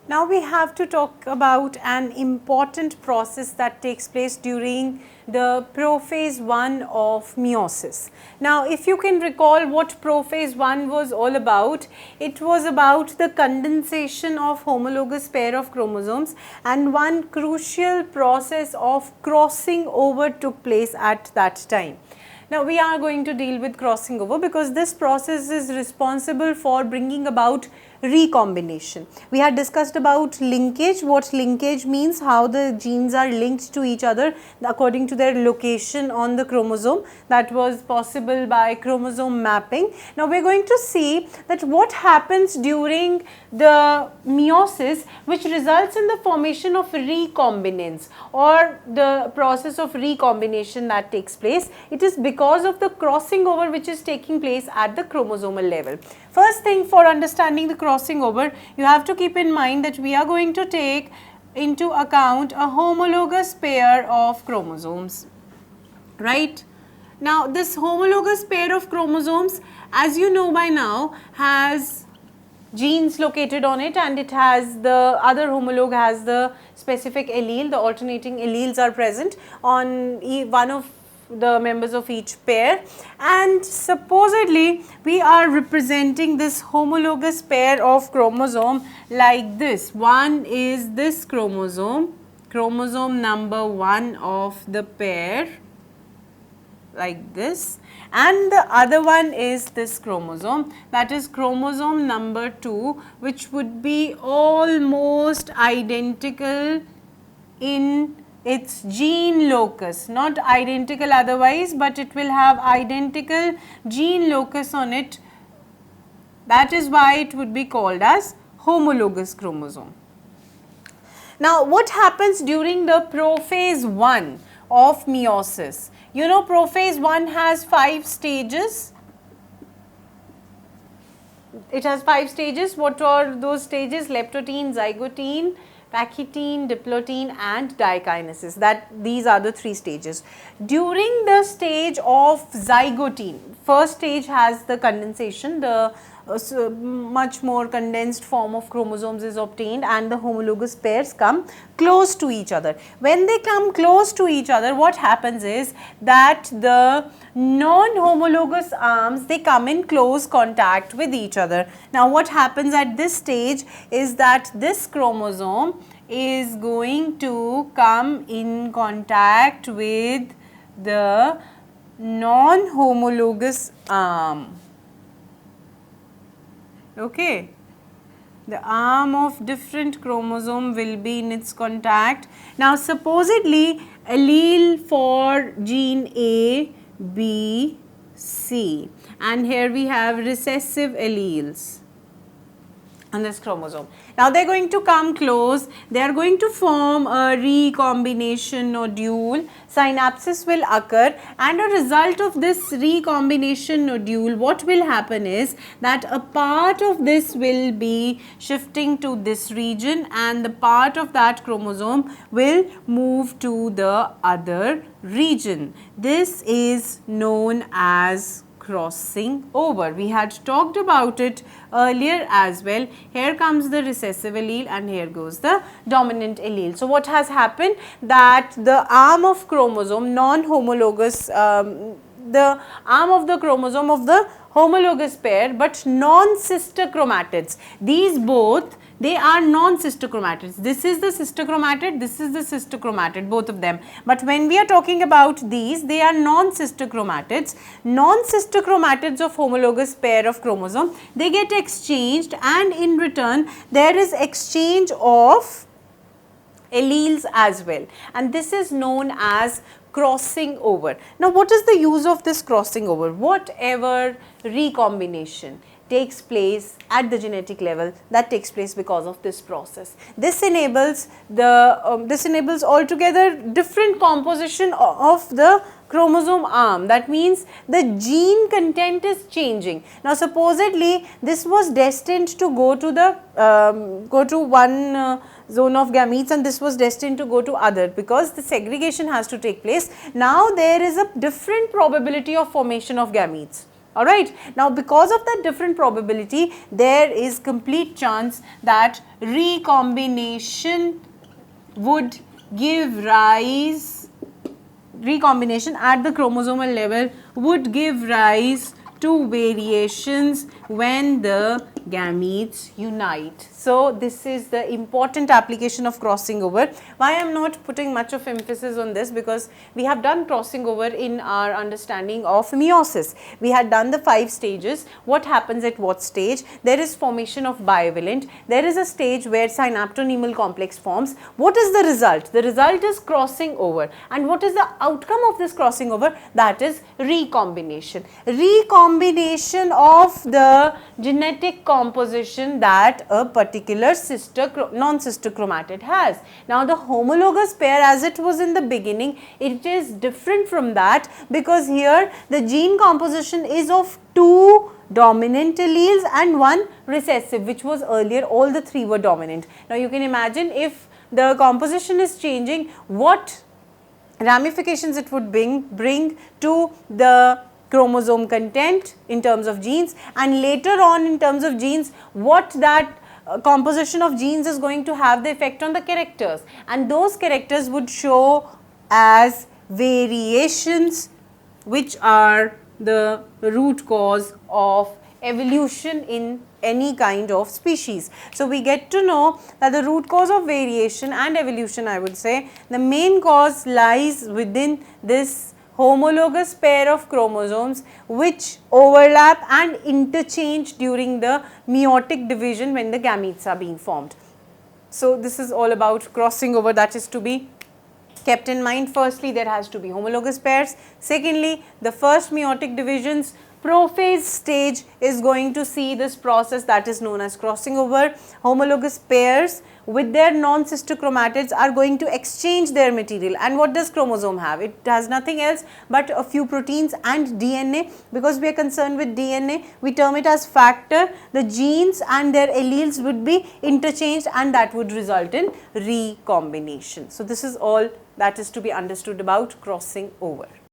Now we have to talk about an important process that takes place during the prophase 1 of meiosis. Now if you can recall what prophase 1 was all about, it was about the condensation of homologous pair of chromosomes, and one crucial process of crossing over took place at that time. Now we are going to deal with crossing over because this process is responsible for bringing about recombination. We had discussed about linkage, what linkage means, how the genes are linked to each other according to their location on the chromosome. That was possible by chromosome mapping. Now we are going to see that what happens during the meiosis which results in the formation of recombinants or the process of recombination that takes place. It is because of the crossing over which is taking place at the chromosomal level. First thing, for understanding the crossing over, you have to keep in mind that we are going to take into account a homologous pair of chromosomes, right? Now this homologous pair of chromosomes, as you know by now, has genes located on it, and it has the other homologue has the specific allele. The alternating alleles are present on one of the members of each pair, and supposedly we are representing this homologous pair of chromosome like this. One is this chromosome, chromosome number 1 of the pair, like this, and the other one is this chromosome, that is chromosome number 2, which would be almost identical in its gene locus, not identical otherwise, but it will have identical gene locus on it. That is why it would be called as homologous chromosome. Now what happens during the prophase 1 of meiosis? You know, prophase 1 has 5 stages. It has 5 stages. What are those stages? Leptotene, zygotene, pachytene, diplotin and dikinesis. These are the 3 stages. During the stage of zygotene, first stage has the condensation, the much more condensed form of chromosomes is obtained and the homologous pairs come close to each other. When they come close to each other, what happens is that the non-homologous arms, they come in close contact with each other. Now what happens at this stage is that this chromosome is going to come in contact with the non-homologous arm. Okay, the arm of different chromosome will be in its contact. Now supposedly allele for gene A, B, C, and here we have recessive alleles on this chromosome. Now they are going to come close, they are going to form a recombination nodule, synapses will occur, and a result of this recombination nodule, what will happen is that a part of this will be shifting to this region and the part of that chromosome will move to the other region. This is known as crossing over. We had talked about it earlier as well. Here comes the recessive allele and here goes the dominant allele. So what has happened, that the arm of chromosome non-homologous, the arm of the chromosome of the homologous pair but non-sister chromatids, these both, they are non-sister chromatids. This is the sister chromatid, this is the sister chromatid, both of them. But when we are talking about these, they are non-sister chromatids. Non-sister chromatids of homologous pair of chromosome, they get exchanged, and in return there is exchange of alleles as well, and this is known as crossing over. Now what is the use of this crossing over? Whatever recombination takes place at the genetic level, that takes place because of this process. This enables the this enables altogether different composition of the chromosome arm. That means the gene content is changing. Now supposedly this was destined to go to the one zone of gametes, and this was destined to go to other, because the segregation has to take place. Now there is a different probability of formation of gametes. Alright, now because of that different probability, there is complete chance that recombination would give rise, recombination at the chromosomal level would give rise to variations when the gametes unite. So this is the important application of crossing over. Why I am not putting much of emphasis on this, because we have done crossing over in our understanding of meiosis. We had done the 5 stages. What happens at what stage? There is formation of bivalent. There is a stage where synaptonemal complex forms. What is the result? The result is crossing over. And what is the outcome of this crossing over? That is recombination. Recombination of the genetic composition that a particular non-sister chromatid has. Now the homologous pair, as it was in the beginning, it is different from that, because here the gene composition is of 2 dominant alleles and 1 recessive, which was earlier all the 3 were dominant. Now you can imagine if the composition is changing, what ramifications it would bring to the chromosome content in terms of genes, and later on in terms of genes, what that composition of genes is going to have the effect on the characters, and those characters would show as variations which are the root cause of evolution in any kind of species. So we get to know that the root cause of variation and evolution, I would say, the main cause lies within this homologous pair of chromosomes which overlap and interchange during the meiotic division when the gametes are being formed. So this is all about crossing over, that is to be kept in mind. Firstly, there has to be homologous pairs. Secondly, the first meiotic divisions, prophase stage is going to see this process that is known as crossing over. Homologous pairs with their non-sister chromatids are going to exchange their material. And what does chromosome have? It has nothing else but a few proteins and DNA. Because we are concerned with DNA, we term it as factor. The genes and their alleles would be interchanged, and that would result in recombination. So this is all that is to be understood about crossing over.